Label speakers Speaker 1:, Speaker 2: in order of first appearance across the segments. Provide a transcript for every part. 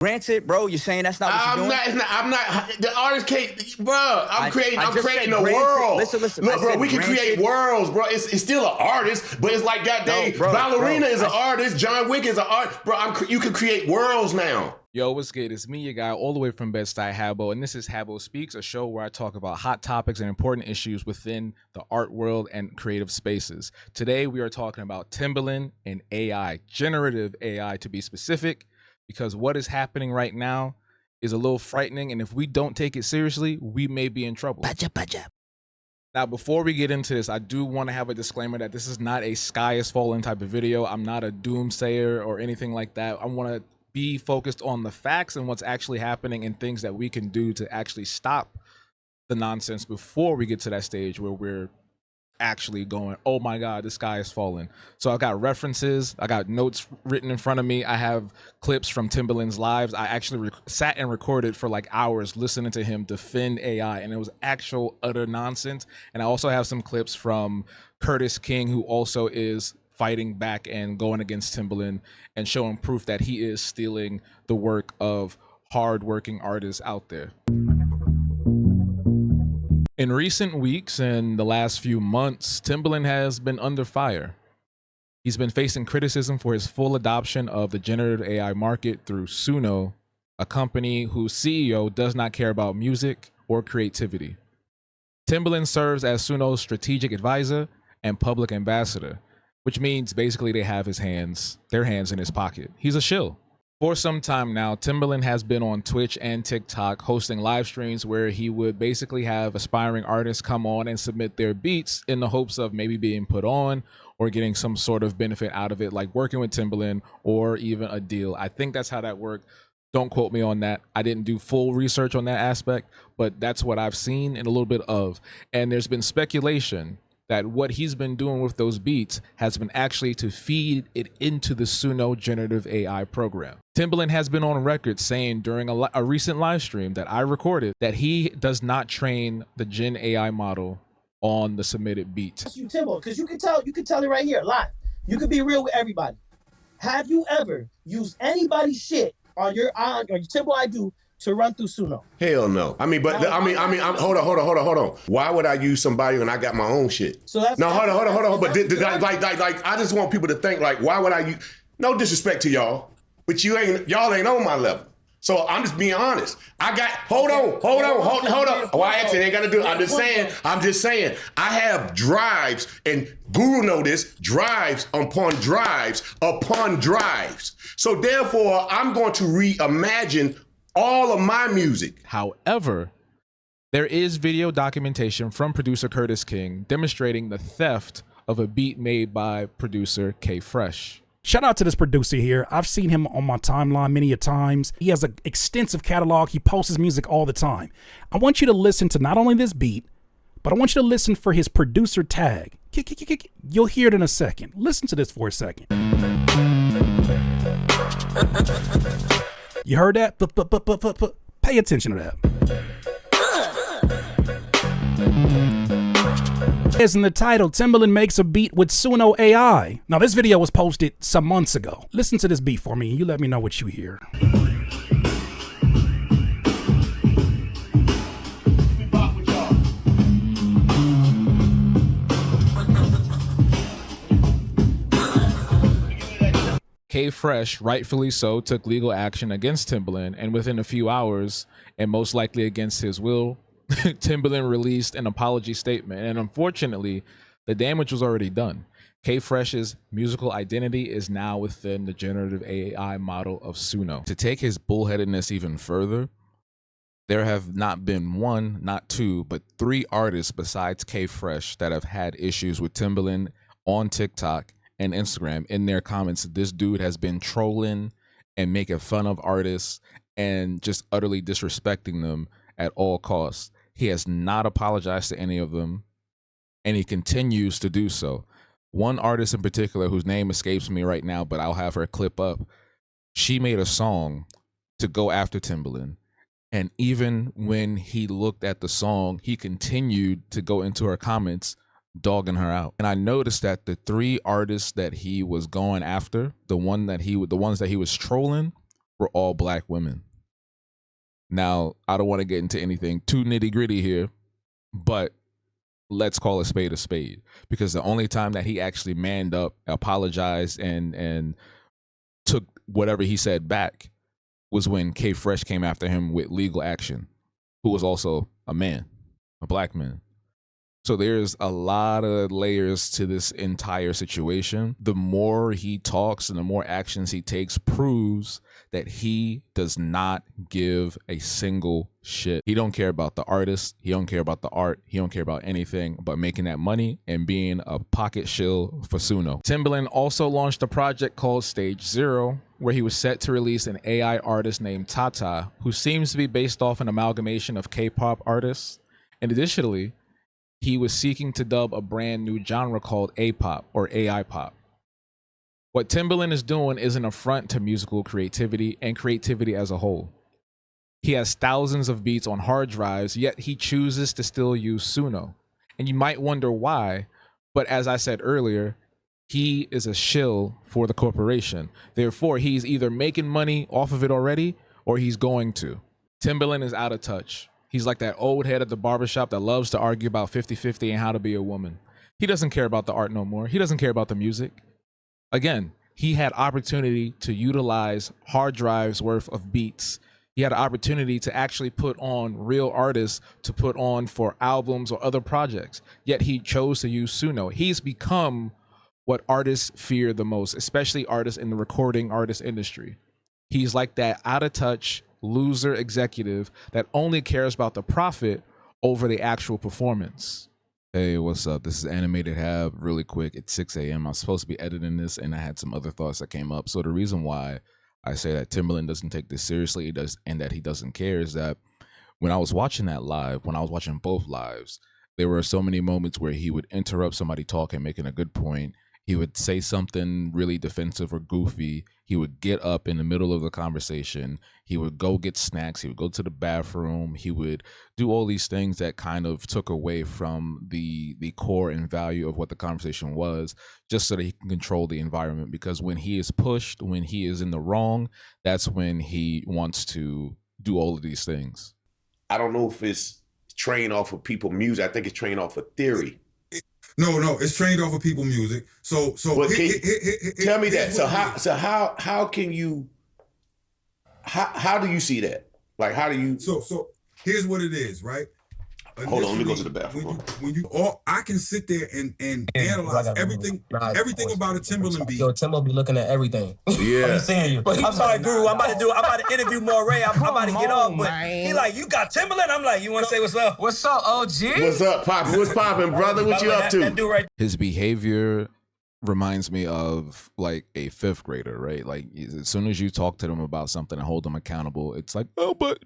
Speaker 1: Granted, bro, you're saying that's not what you're doing?
Speaker 2: I'm not. The artist can't, bro. I'm creating a
Speaker 1: granted,
Speaker 2: world.
Speaker 1: Listen.
Speaker 2: Look, bro, we can create worlds, bro. It's still an artist, but it's like goddamn Ballerina is an artist. John Wick is an artist, bro. You can create worlds now.
Speaker 3: Yo, what's good? It's me, your guy, all the way from Bed-Stuy, Habo, and this is Habo Speaks, a show where I talk about hot topics and important issues within the art world and creative spaces. Today, we are talking about Timberland and AI, generative AI to be specific, because what is happening right now is a little frightening, and if we don't take it seriously, we may be in trouble. Now, before we get into this, I do want to have a disclaimer that this is not a sky is falling type of video. I'm not a doomsayer or anything like that. I want to be focused on the facts and what's actually happening and things that we can do to actually stop the nonsense before we get to that stage where we're actually going, oh my God, the sky is falling. So I got references, I got notes written in front of me. I have clips from Timberland's lives. I actually sat and recorded for like hours listening to him defend AI, and it was actual utter nonsense. And I also have some clips from Curtis King, who also is fighting back and going against Timberland and showing proof that he is stealing the work of hardworking artists out there. In recent weeks and the last few months, Timberland has been under fire. He's been facing criticism for his full adoption of the generative AI market through Suno, a company whose CEO does not care about music or creativity. Timberland serves as Suno's strategic advisor and public ambassador, which means basically they have their hands in his pocket. He's a shill. For some time now, Timberland has been on Twitch and TikTok hosting live streams where he would basically have aspiring artists come on and submit their beats in the hopes of maybe being put on or getting some sort of benefit out of it, like working with Timberland or even a deal. I think that's how that worked. Don't quote me on that. I didn't do full research on that aspect, but that's what I've seen and a little bit of. And there's been speculation that what he's been doing with those beats has been actually to feed it into the Suno generative AI program. Timberland has been on record saying during a recent live stream that I recorded that he does not train the Gen AI model on the submitted beats.
Speaker 4: You, Timbo, because you can tell it right here live. You can be real with everybody. Have you ever used anybody's shit on your Timbo I do to run through Suno?
Speaker 2: Hell no. I mean, hold on. Why would I use somebody when I got my own shit?
Speaker 4: So that's
Speaker 2: hold on. But like, I just want people to think like, why would I use? No disrespect to y'all, but y'all ain't on my level. So I'm just being honest. Hold on. Oh, I actually ain't got to do it. I'm just saying. I have drives, and Guru know this, drives upon drives upon drives. So therefore, I'm going to reimagine all of my music.
Speaker 3: However, there is video documentation from producer Curtis King demonstrating the theft of a beat made by producer K Fresh.
Speaker 5: Shout out to this producer here. I've seen him on my timeline many a times. He has an extensive catalog. He posts his music all the time. I want you to listen to not only this beat, but I want you to listen for his producer tag. You'll hear it in a second. Listen to this for a second. You heard that? Pay attention to that. As in the title, Timberland makes a beat with Suno AI. Now, this video was posted some months ago. Listen to this beat for me, and you let me know what you hear.
Speaker 3: K Fresh, rightfully so, took legal action against Timberland, and within a few hours, and most likely against his will, Timberland released an apology statement. And unfortunately, the damage was already done. K Fresh's musical identity is now within the generative AI model of Suno. To take his bullheadedness even further, there have not been one, not two, but 3 artists besides K Fresh that have had issues with Timberland on TikTok and Instagram. In their comments, this dude has been trolling and making fun of artists and just utterly disrespecting them at all costs. He has not apologized to any of them, and he continues to do so. One artist in particular, whose name escapes me right now, but I'll have her clip up, she made a song to go after Timberland. And even when he looked at the song, he continued to go into her comments dogging her out. And I noticed that the 3 artists that he was going after, the ones that he was trolling, were all black women. Now, I don't want to get into anything too nitty gritty here, but let's call a spade, because the only time that he actually manned up, apologized, and took whatever he said back was when K Fresh came after him with legal action, who was also a man, a black man. So there's a lot of layers to this entire situation. The more he talks and the more actions he takes proves that he does not give a single shit. He don't care about the artist. He don't care about the art. He don't care about anything but making that money and being a pocket shill for Suno. Timberland also launched a project called Stage Zero, where he was set to release an AI artist named Tata, who seems to be based off an amalgamation of K-pop artists. And additionally, he was seeking to dub a brand new genre called A-pop or AI pop. What Timberland is doing is an affront to musical creativity and creativity as a whole. He has thousands of beats on hard drives, yet he chooses to still use Suno. And you might wonder why, but as I said earlier, he is a shill for the corporation. Therefore, he's either making money off of it already or he's going to. Timberland is out of touch. He's like that old head at the barbershop that loves to argue about 50-50 and how to be a woman. He doesn't care about the art no more. He doesn't care about the music. Again, he had opportunity to utilize hard drives worth of beats. He had an opportunity to actually put on real artists to put on for albums or other projects. Yet he chose to use Suno. He's become what artists fear the most, especially artists in the recording artist industry. He's like that out of touch loser executive that only cares about the profit over the actual performance. Hey, what's up? This is Animated Hab. Really quick, it's 6 a.m. I was supposed to be editing this and I had some other thoughts that came up. So the reason why I say that Timberland doesn't take this seriously and that he doesn't care is that when I was watching that live, when I was watching both lives, there were so many moments where he would interrupt somebody talking, making a good point. He would say something really defensive or goofy. He would get up in the middle of the conversation. He would go get snacks. He would go to the bathroom. He would do all these things that kind of took away from the core and value of what the conversation was, just so that he can control the environment. Because when he is pushed, when he is in the wrong, that's when he wants to do all of these things.
Speaker 2: I don't know if it's trained off of people's music. I think it's trained off of theory.
Speaker 6: No, it's trained off of people music. So
Speaker 2: tell me that. So how can you? How do you see that? Like, how do you?
Speaker 6: So here's what it is, right?
Speaker 2: Hold on, let me go to the bathroom.
Speaker 6: I can sit there and analyze everything about a Timberland beat.
Speaker 7: Yo, Timbo be looking at everything.
Speaker 2: Yeah.
Speaker 7: He's saying you.
Speaker 4: But I'm sorry, Guru. I'm about to interview Moray. I'm about to get off. But he like, you got Timberland? I'm like, you want to say what's up?
Speaker 7: What's up, OG?
Speaker 2: What's up, Poppy? What's poppin', brother? What you up to?
Speaker 4: That dude right.
Speaker 3: His behavior reminds me of like a fifth grader, right? Like as soon as you talk to them about something and hold them accountable, it's like, oh, but.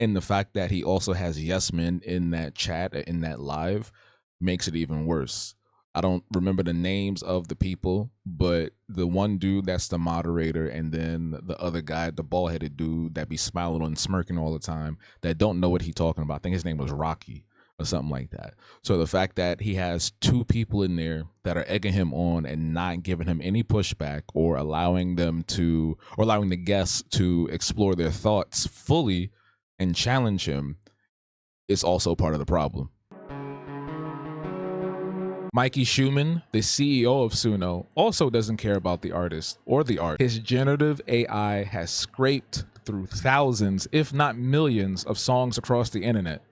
Speaker 3: And the fact that he also has yes men in that chat, in that live, makes it even worse. I don't remember the names of the people, but the one dude that's the moderator, and then the other guy, the bald-headed dude that be smiling and smirking all the time, that don't know what he's talking about. I think his name was Rocky or something like that. So the fact that he has two people in there that are egging him on and not giving him any pushback or allowing the guests to explore their thoughts fully and challenge him is also part of the problem. Mikey Schumann, the CEO of Suno, also doesn't care about the artist or the art. His generative AI has scraped through thousands, if not millions, of songs across the internet.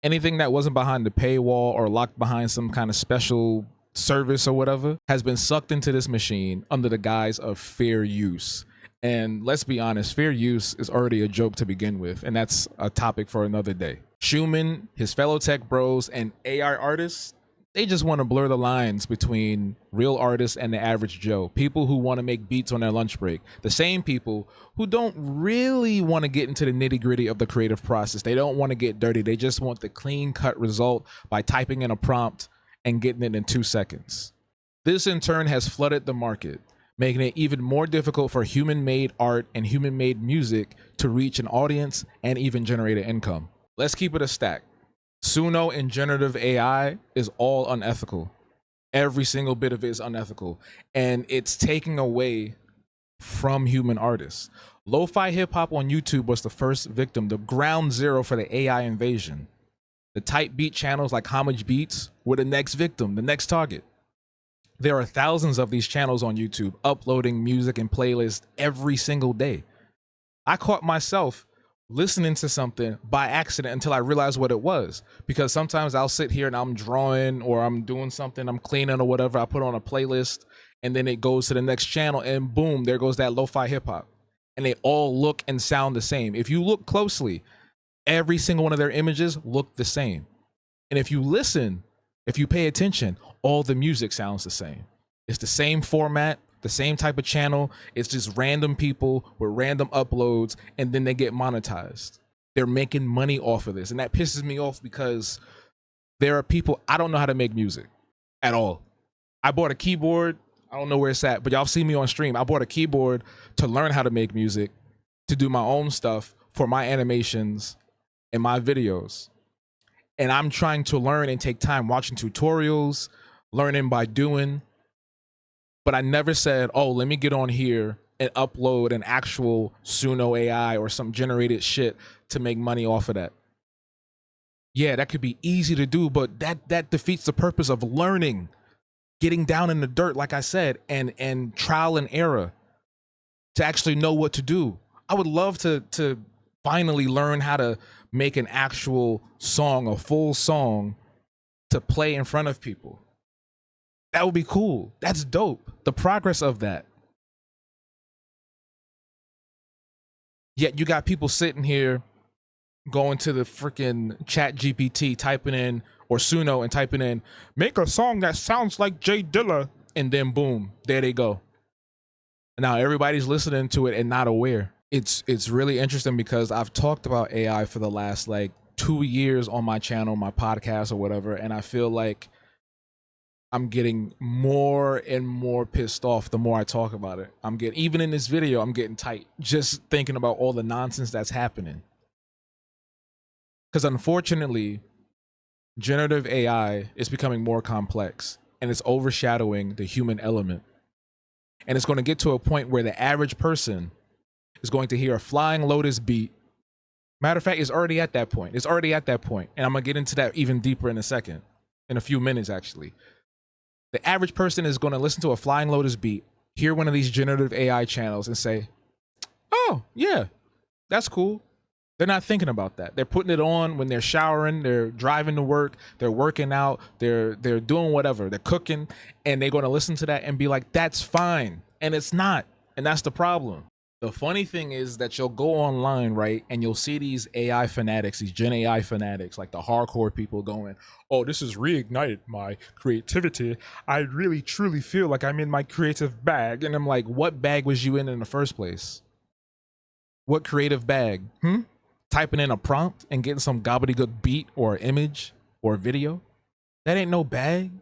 Speaker 3: Anything that wasn't behind the paywall or locked behind some kind of special service or whatever has been sucked into this machine under the guise of fair use. And let's be honest, fair use is already a joke to begin with, and that's a topic for another day. Schumann, his fellow tech bros, and AI artists, they just want to blur the lines between real artists and the average Joe. People who want to make beats on their lunch break. The same people who don't really want to get into the nitty-gritty of the creative process. They don't want to get dirty. They just want the clean-cut result by typing in a prompt and getting it in 2 seconds. This, in turn, has flooded the market, making it even more difficult for human-made art and human-made music to reach an audience and even generate an income. Let's keep it a stack. Suno and generative AI is all unethical. Every single bit of it is unethical. And it's taking away from human artists. Lo-fi hip-hop on YouTube was the first victim, the ground zero for the AI invasion. The type beat channels like Homage Beats were the next victim, the next target. There are thousands of these channels on YouTube uploading music and playlists every single day. I caught myself listening to something by accident until I realized what it was. Because sometimes I'll sit here and I'm drawing or I'm doing something, I'm cleaning or whatever. I put on a playlist and then it goes to the next channel and boom, there goes that lo-fi hip-hop. And they all look and sound the same. If you look closely, every single one of their images look the same. And if you listen, if you pay attention, all the music sounds the same. It's the same format, the same type of channel. It's just random people with random uploads, and then they get monetized. They're making money off of this. And that pisses me off because there are people, I don't know how to make music at all. I bought a keyboard. I don't know where it's at, but y'all see me on stream. I bought a keyboard to learn how to make music, to do my own stuff for my animations and my videos. And I'm trying to learn and take time watching tutorials, learning by doing. But I never said, oh, let me get on here and upload an actual Suno AI or some generated shit to make money off of that. Yeah, that could be easy to do, but that defeats the purpose of learning. Getting down in the dirt, like I said, and trial and error to actually know what to do. I would love to finally learn how to make an actual song, a full song to play in front of people. That would be cool. That's dope. The progress of that. Yet you got people sitting here going to the freaking chat GPT, typing in, or Suno and typing in, make a song that sounds like Jay Dilla, and then boom, there they go. Now everybody's listening to it and not aware. It's really interesting because I've talked about AI for the last like 2 years on my channel, my podcast or whatever, and I feel like I'm getting more and more pissed off the more I talk about it. Even in this video, I'm getting tight just thinking about all the nonsense that's happening. Because unfortunately, generative AI is becoming more complex and it's overshadowing the human element. And it's going to get to a point where the average person is going to hear a Flying Lotus beat. Matter of fact, it's already at that point. It's already at that point. And I'm going to get into that even deeper in a second, in a few minutes, actually. The average person is going to listen to a Flying Lotus beat, hear one of these generative AI channels and say, oh, yeah, that's cool. They're not thinking about that. They're putting it on when they're showering, they're driving to work, they're working out, they're doing whatever, they're cooking, and they're going to listen to that and be like, that's fine. And it's not. And that's the problem. The funny thing is that you'll go online, right, and you'll see these AI fanatics, these Gen AI fanatics, like the hardcore people going, oh, this has reignited my creativity. I really, truly feel like I'm in my creative bag. And I'm like, what bag was you in the first place? What creative bag? Typing in a prompt and getting some gobbledygook beat or image or video? That ain't no bag.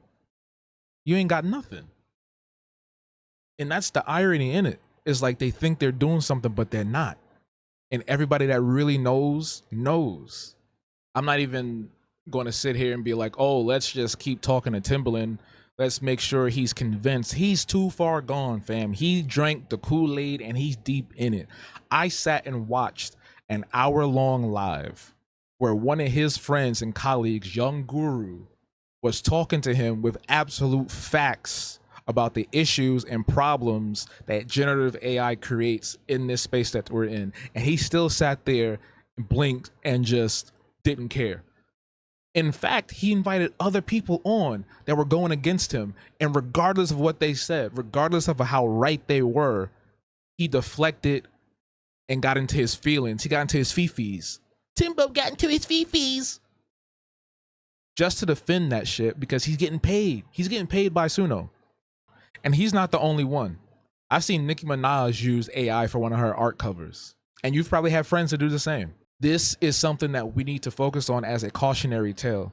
Speaker 3: You ain't got nothing. And that's the irony in it. It's like they think they're doing something, but they're not. And everybody that really knows. I'm not even going to sit here and be like, oh, let's just keep talking to Timberland. Let's make sure he's convinced. He's too far gone, fam. He drank the Kool-Aid and he's deep in it. I sat and watched an hour-long live where one of his friends and colleagues, Young Guru, was talking to him with absolute facts about the issues and problems that generative AI creates in this space that we're in. And he still sat there, blinked, and just didn't care. In fact, he invited other people on that were going against him. And regardless of what they said, regardless of how right they were, he deflected and got into his feelings. He got into his fifis. Timbo got into his fifis. Just to defend that shit because he's getting paid. He's getting paid by Suno. And he's not the only one. I've seen Nicki Minaj use AI for one of her art covers. And you've probably had friends that do the same. This is something that we need to focus on as a cautionary tale.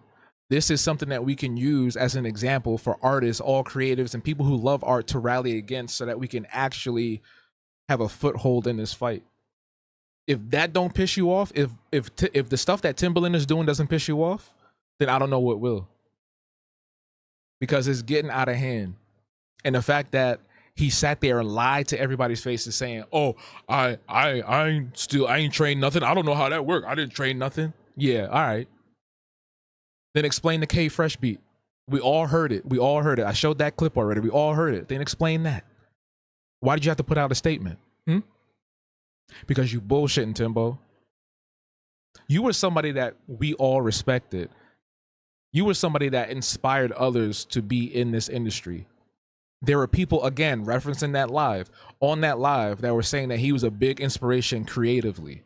Speaker 3: This is something that we can use as an example for artists, all creatives, and people who love art to rally against so that we can actually have a foothold in this fight. If that don't piss you off, if the stuff that Timberland is doing doesn't piss you off, then I don't know what will. Because it's getting out of hand. And the fact that He sat there and lied to everybody's faces saying, oh, I ain't trained nothing. I don't know how that worked. I didn't train nothing. Yeah, all right. Then explain the K Fresh beat. We all heard it. I showed that clip already. We all heard it. Then explain that. Why did you have to put out a statement? Because you bullshitting, Timbo. You were somebody that we all respected. You were somebody that inspired others to be in this industry. There were people, again, referencing that live, on that live, that were saying that he was a big inspiration creatively.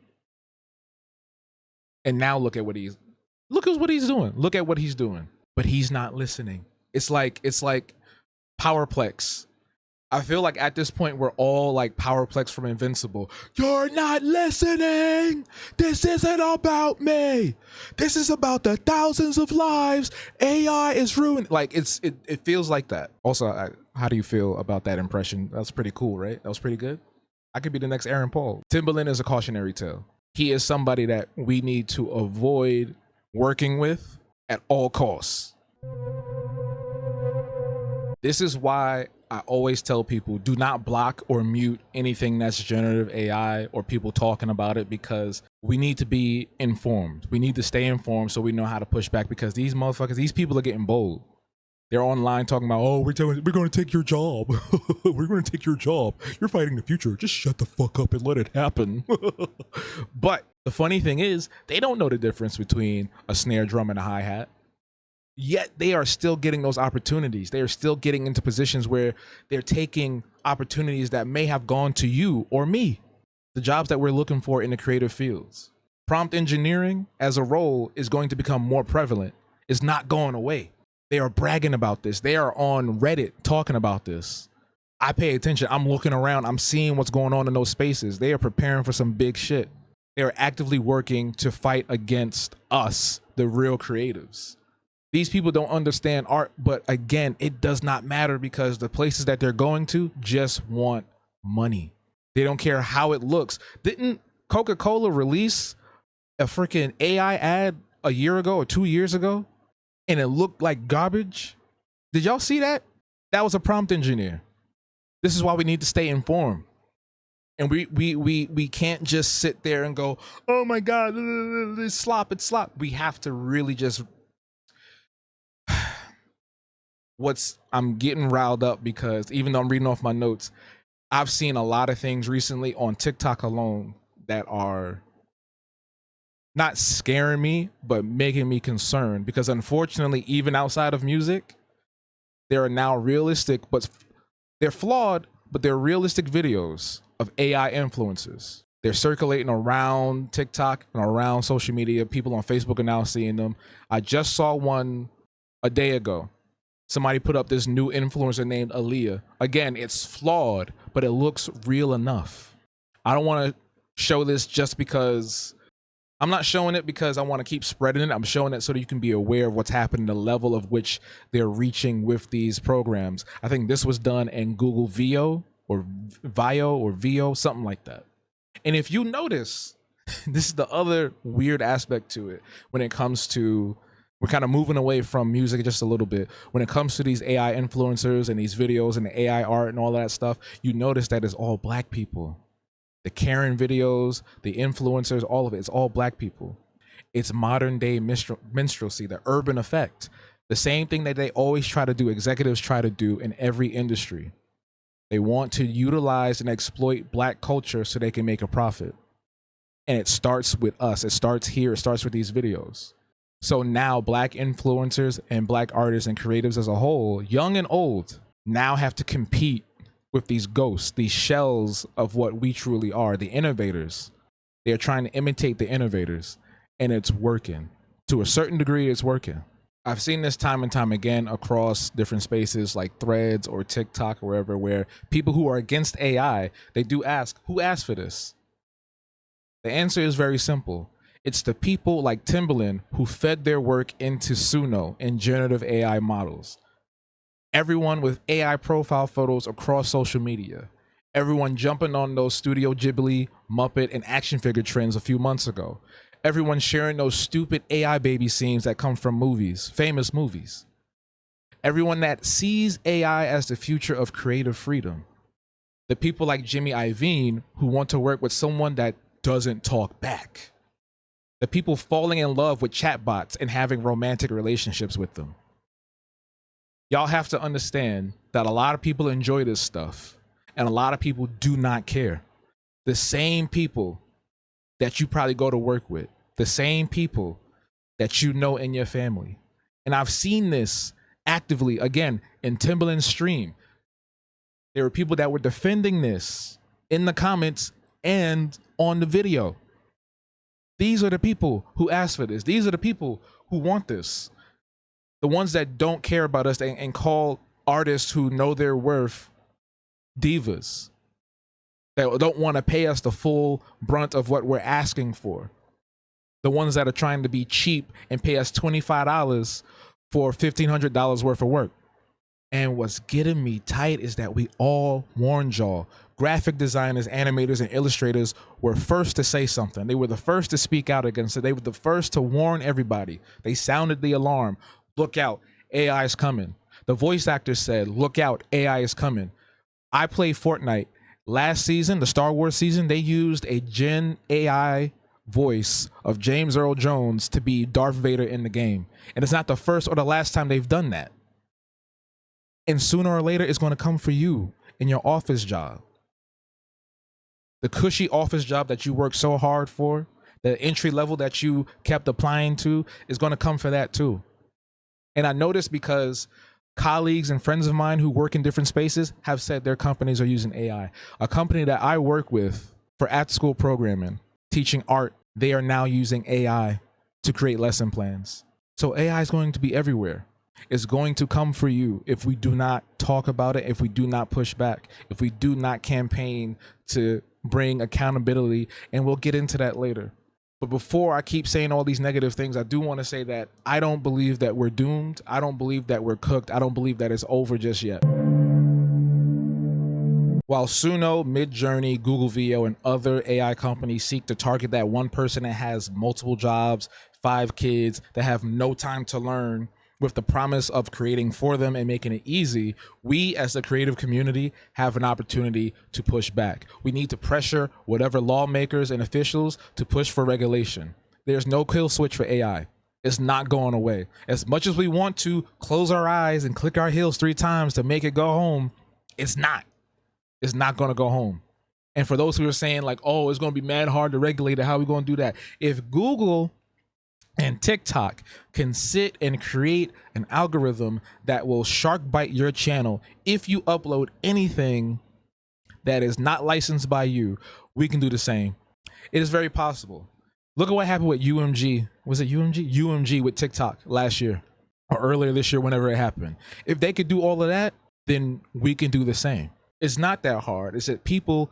Speaker 3: And now look at what he's doing. Look at what he's doing. But he's not listening. It's like Powerplex. I feel like at this point, we're all like Powerplex from Invincible. You're not listening. This isn't about me. This is about the thousands of lives. AI is ruined. Like it feels like that. Also, how do you feel about that impression? That's pretty cool, right? That was pretty good. I could be the next Aaron Paul. Timberland is a cautionary tale. He is somebody that we need to avoid working with at all costs. This is why I always tell people, do not block or mute anything that's generative AI or people talking about it, because we need to be informed. We need to stay informed so we know how to push back, because these motherfuckers, these people are getting bold. They're online talking about, oh, we're going to take your job. We're going to take your job. You're fighting the future. Just shut the fuck up and let it happen. But the funny thing is, they don't know the difference between a snare drum and a hi-hat. Yet they are still getting those opportunities. They are still getting into positions where they're taking opportunities that may have gone to you or me, the jobs that we're looking for in the creative fields. Prompt engineering as a role is going to become more prevalent. It's not going away. They are bragging about this. They are on Reddit talking about this. I pay attention. I'm looking around. I'm seeing what's going on in those spaces. They are preparing for some big shit. They are actively working to fight against us, the real creatives. These people don't understand art, but again, it does not matter, because the places that they're going to just want money. They don't care how it looks. Didn't Coca-Cola release a freaking AI ad a year ago or 2 years ago, and it looked like garbage? Did y'all see that? That was a prompt engineer. This is why we need to stay informed. And we can't just sit there and go, oh my God, it's slop. We have to really just... I'm getting riled up because even though I'm reading off my notes, I've seen a lot of things recently on TikTok alone that are not scaring me, but making me concerned, because unfortunately, even outside of music, there are now realistic, but they're flawed, but they're realistic videos of AI influencers. They're circulating around TikTok and around social media. People on Facebook are now seeing them. I just saw one a day ago. Somebody put up this new influencer named Aaliyah. Again, it's flawed, but it looks real enough. I don't want to show this just because... I'm not showing it because I want to keep spreading it. I'm showing it so that you can be aware of what's happening, the level of which they're reaching with these programs. I think this was done in Google Vio or Vio, something like that. And if you notice, this is the other weird aspect to it when it comes to... We're kind of moving away from music just a little bit. When it comes to these AI influencers and these videos and the AI art and all that stuff, you notice that it's all black people. The Karen videos, the influencers, all of it, it's all black people. It's modern day minstrelsy, the urban effect. The same thing that they always try to do, executives try to do in every industry. They want to utilize and exploit black culture so they can make a profit. And it starts with us. It starts here. It starts with these videos. So now black influencers and black artists and creatives as a whole, young and old, now have to compete with these ghosts, these shells of what we truly are, the innovators. They're trying to imitate the innovators, and it's working. To a certain degree, it's working. I've seen this time and time again across different spaces like Threads or TikTok or wherever, where people who are against AI, they do ask, who asked for this? The answer is very simple. It's the people like Timberland who fed their work into Suno and generative AI models. Everyone with AI profile photos across social media. Everyone jumping on those Studio Ghibli, Muppet, and action figure trends a few months ago. Everyone sharing those stupid AI baby scenes that come from movies, famous movies. Everyone that sees AI as the future of creative freedom. The people like Jimmy Iovine who want to work with someone that doesn't talk back. The people falling in love with chatbots and having romantic relationships with them. Y'all have to understand that a lot of people enjoy this stuff and a lot of people do not care. The same people that you probably go to work with, the same people that you know in your family. And I've seen this actively, again, in Timberland's stream. There were people that were defending this in the comments and on the video. These are the people who asked for this. These are the people who want this. The ones that don't care about us and call artists who know their worth divas. That don't want to pay us the full brunt of what we're asking for. The ones that are trying to be cheap and pay us $25 for $1,500 worth of work. And what's getting me tight is that we all warned y'all. Graphic designers, animators, and illustrators were first to say something. They were the first to speak out against it. They were the first to warn everybody. They sounded the alarm. Look out, AI is coming. The voice actors said, look out, AI is coming. I played Fortnite. Last season, the Star Wars season, they used a Gen AI voice of James Earl Jones to be Darth Vader in the game. And it's not the first or the last time they've done that. And sooner or later, it's going to come for you in your office job. The cushy office job that you worked so hard for, the entry level that you kept applying to, is going to come for that too. And I know this because colleagues and friends of mine who work in different spaces have said their companies are using AI. A company that I work with for at-school programming, teaching art, they are now using AI to create lesson plans. So AI is going to be everywhere. It's going to come for you if we do not talk about it, if we do not push back, if we do not campaign to bring accountability, and we'll get into that later. But before I keep saying all these negative things, I do want to say that I don't believe that we're doomed. I don't believe that we're cooked. I don't believe that it's over just yet. While Suno, Midjourney, Google VO, and other AI companies seek to target that one person that has multiple jobs, 5 kids, that have no time to learn, with the promise of creating for them and making it easy, we as the creative community have an opportunity to push back. We need to pressure whatever lawmakers and officials to push for regulation. There's no kill switch for AI. It's not going away. As much as we want to close our eyes and click our heels 3 times to make it go home, it's not. It's not going to go home. And for those who are saying like, oh, it's going to be mad hard to regulate it, how are we going to do that? If Google and TikTok can sit and create an algorithm that will shark bite your channel if you upload anything that is not licensed by you, we can do the same. It is very possible. Look at what happened with UMG. Was it UMG? UMG with TikTok last year or earlier this year, whenever it happened. If they could do all of that, then we can do the same. It's not that hard. It's that people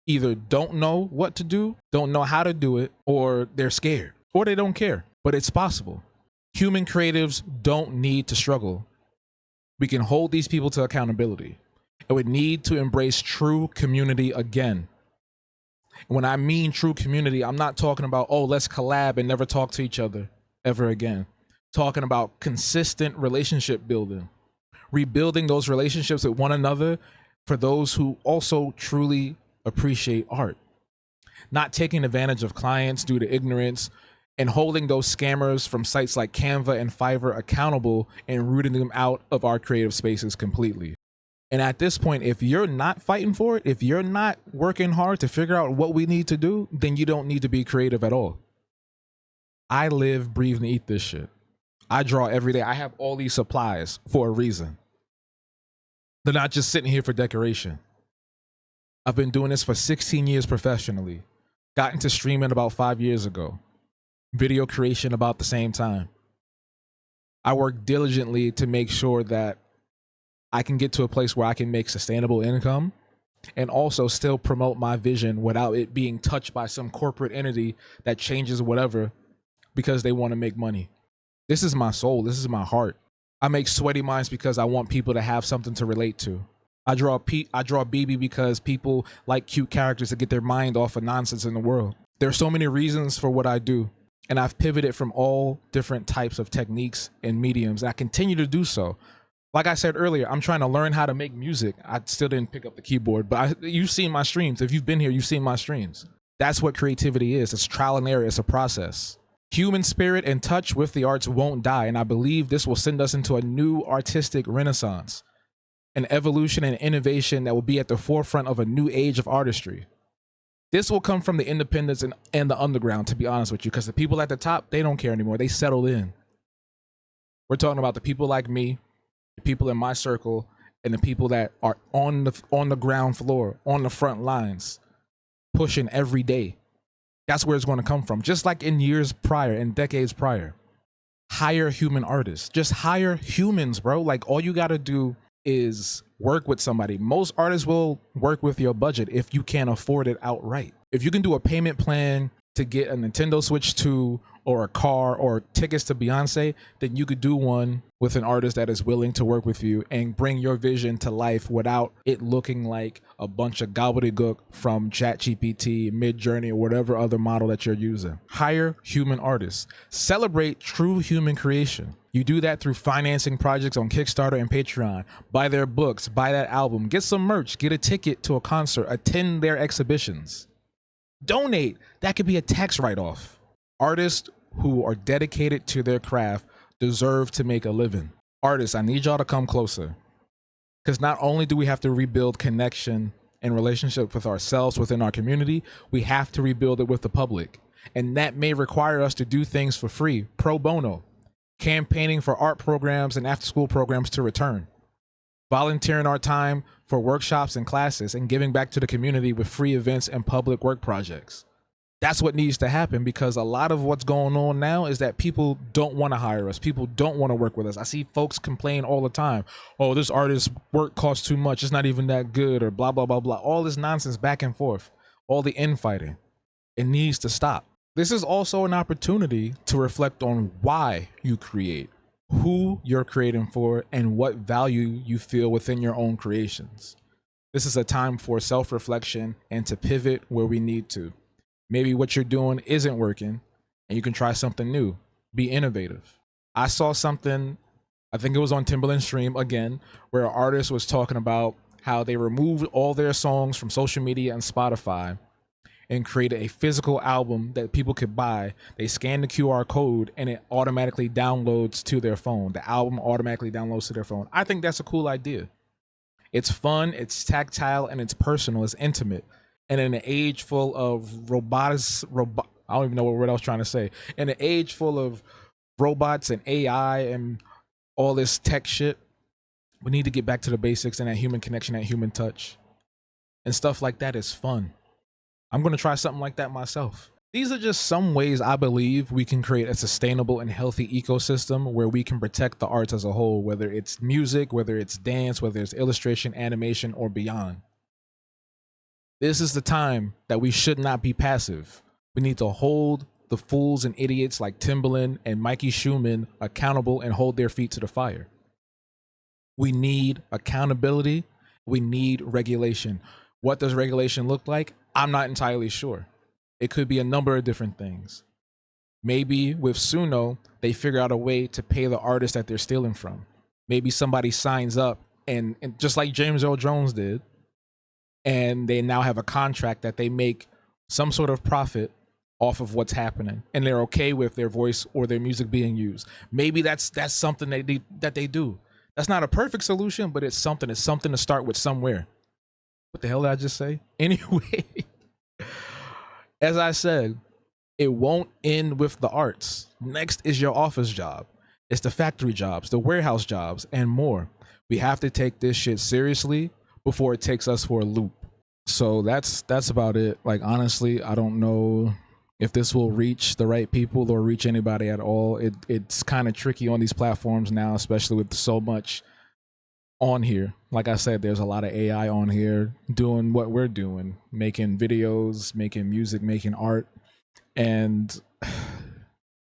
Speaker 3: either don't know what to do, don't know how to do it, or they're scared, or they don't care. But it's possible. Human creatives don't need to struggle. We can hold these people to accountability. And we need to embrace true community again. When I mean true community, I'm not talking about, oh, let's collab and never talk to each other ever again. Talking about consistent relationship building. Rebuilding those relationships with one another for those who also truly appreciate art. Not taking advantage of clients due to ignorance, and holding those scammers from sites like Canva and Fiverr accountable and rooting them out of our creative spaces completely. And at this point, if you're not fighting for it, if you're not working hard to figure out what we need to do, then you don't need to be creative at all. I live, breathe, and eat this shit. I draw every day. I have all these supplies for a reason. They're not just sitting here for decoration. I've been doing this for 16 years professionally. Got into streaming about 5 years ago. Video creation about the same time. I work diligently to make sure that I can get to a place where I can make sustainable income and also still promote my vision without it being touched by some corporate entity that changes whatever because they want to make money. This is my soul. This is my heart. I make sweaty minds because I want people to have something to relate to. I draw BB because people like cute characters to get their mind off of nonsense in the world. There are so many reasons for what I do. And I've pivoted from all different types of techniques and mediums. And I continue to do so. Like I said earlier, I'm trying to learn how to make music. I still didn't pick up the keyboard, but you've seen my streams. If you've been here, you've seen my streams. That's what creativity is. It's trial and error. It's a process. Human spirit and touch with the arts won't die, and I believe this will send us into a new artistic renaissance, an evolution and innovation that will be at the forefront of a new age of artistry. This will come from the independents and the underground, to be honest with you, because the people at the top, they don't care anymore. They settled in. We're talking about the people like me, the people in my circle, and the people that are on the ground floor, on the front lines, pushing every day. That's where it's going to come from. Just like in years prior, in decades prior. Hire human artists. Just hire humans, bro. Like, all you got to do is work with somebody. Most artists will work with your budget if you can't afford it outright. If you can do a payment plan to get a Nintendo Switch 2 or a car or tickets to Beyonce, then you could do one with an artist that is willing to work with you and bring your vision to life without it looking like a bunch of gobbledygook from ChatGPT, Midjourney, or whatever other model that you're using. Hire human artists. Celebrate true human creation. You do that through financing projects on Kickstarter and Patreon. Buy their books, buy that album, get some merch, get a ticket to a concert, attend their exhibitions. Donate. That could be a tax write-off. Artists who are dedicated to their craft deserve to make a living. Artists, I need y'all to come closer. Because not only do we have to rebuild connection and relationship with ourselves within our community, we have to rebuild it with the public. And that may require us to do things for free, pro bono, campaigning for art programs and after-school programs to return, volunteering our time for workshops and classes, and giving back to the community with free events and public work projects. That's what needs to happen, because a lot of what's going on now is that people don't want to hire us. People don't want to work with us. I see folks complain all the time. Oh, this artist's work costs too much. It's not even that good, or blah, blah, blah, blah. All this nonsense back and forth, all the infighting. It needs to stop. This is also an opportunity to reflect on why you create, who you're creating for, and what value you feel within your own creations. This is a time for self-reflection and to pivot where we need to. Maybe what you're doing isn't working and you can try something new. Be innovative. I saw something, I think it was on Timberland stream again, where an artist was talking about how they removed all their songs from social media and Spotify and created a physical album that people could buy. They scan the QR code and it automatically downloads to their phone. The album automatically downloads to their phone. I think that's a cool idea. It's fun, it's tactile, and it's personal, it's intimate. And in an age full of robots, I don't even know what word I was trying to say. In an age full of robots and AI and all this tech shit, we need to get back to the basics and that human connection, that human touch. And stuff like that is fun. I'm going to try something like that myself. These are just some ways I believe we can create a sustainable and healthy ecosystem where we can protect the arts as a whole, whether it's music, whether it's dance, whether it's illustration, animation, or beyond. This is the time that we should not be passive. We need to hold the fools and idiots like Timberland and Mikey Schumann accountable and hold their feet to the fire. We need accountability. We need regulation. What does regulation look like? I'm not entirely sure. It could be a number of different things. Maybe with Suno, they figure out a way to pay the artist that they're stealing from. Maybe somebody signs up and just like James Earl Jones did, and they now have a contract that they make some sort of profit off of what's happening, and they're okay with their voice or their music being used. Maybe that's something that they do. That's not a perfect solution, but it's something. It's something to start with somewhere. What the hell did I just say? Anyway, as I said, it won't end with the arts. Next is your office job. It's the factory jobs, the warehouse jobs, and more. We have to take this shit seriously before it takes us for a loop. So that's about it. Like, honestly, I don't know if this will reach the right people or reach anybody at all. It's kind of tricky on these platforms now, especially with so much on here. Like I said, there's a lot of AI on here doing what we're doing, making videos, making music, making art, and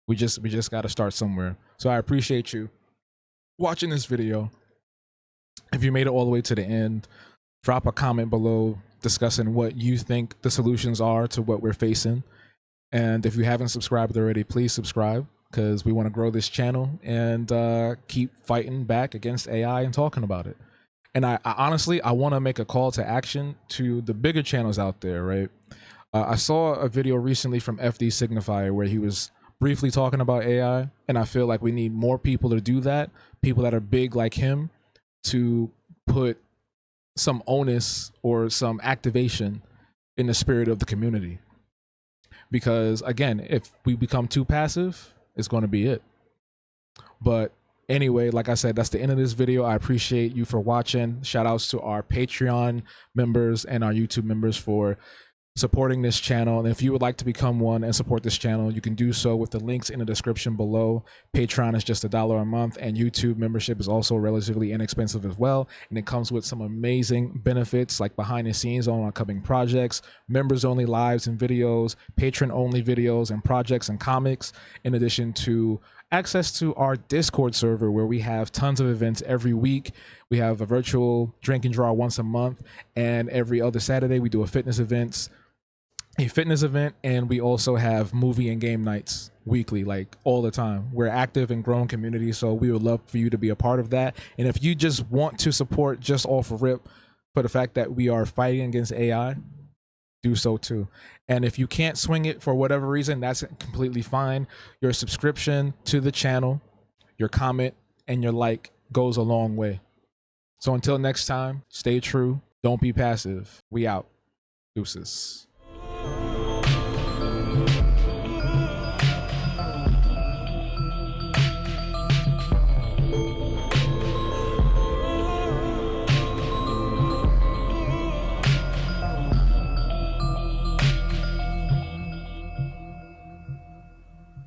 Speaker 3: we just got to start somewhere. So I appreciate you watching this video. If you made it all the way to the end, drop a comment below discussing what you think the solutions are to what we're facing. And if you haven't subscribed already, please subscribe. because we want to grow this channel and keep fighting back against AI and talking about it. And I honestly, I want to make a call to action to the bigger channels out there, right? I saw a video recently from FD Signifier where he was briefly talking about AI, and I feel like we need more people to do that, people that are big like him, to put some onus or some activation in the spirit of the community. Because again, if we become too passive, it's going to be it. But anyway, like I said, that's the end of this video. I appreciate you for watching. Shout outs to our Patreon members and our YouTube members for supporting this channel. And if you would like to become one and support this channel, you can do so with the links in the description below. Patreon is just $1 a month, and YouTube membership is also relatively inexpensive as well. And it comes with some amazing benefits like behind the scenes on upcoming projects, members only lives and videos, patron only videos and projects and comics, in addition to access to our Discord server where we have tons of events every week. We have a virtual drink and draw once a month, and every other Saturday we do a fitness event, and we also have movie and game nights weekly, like all the time. We're active and growing community, so we would love for you to be a part of that. And if you just want to support just off a rip for the fact that we are fighting against AI, do so too. And if you can't swing it for whatever reason, that's completely fine. Your subscription to the channel, your comment, and your like goes a long way. So until next time, stay true, don't be passive. We out. Deuces.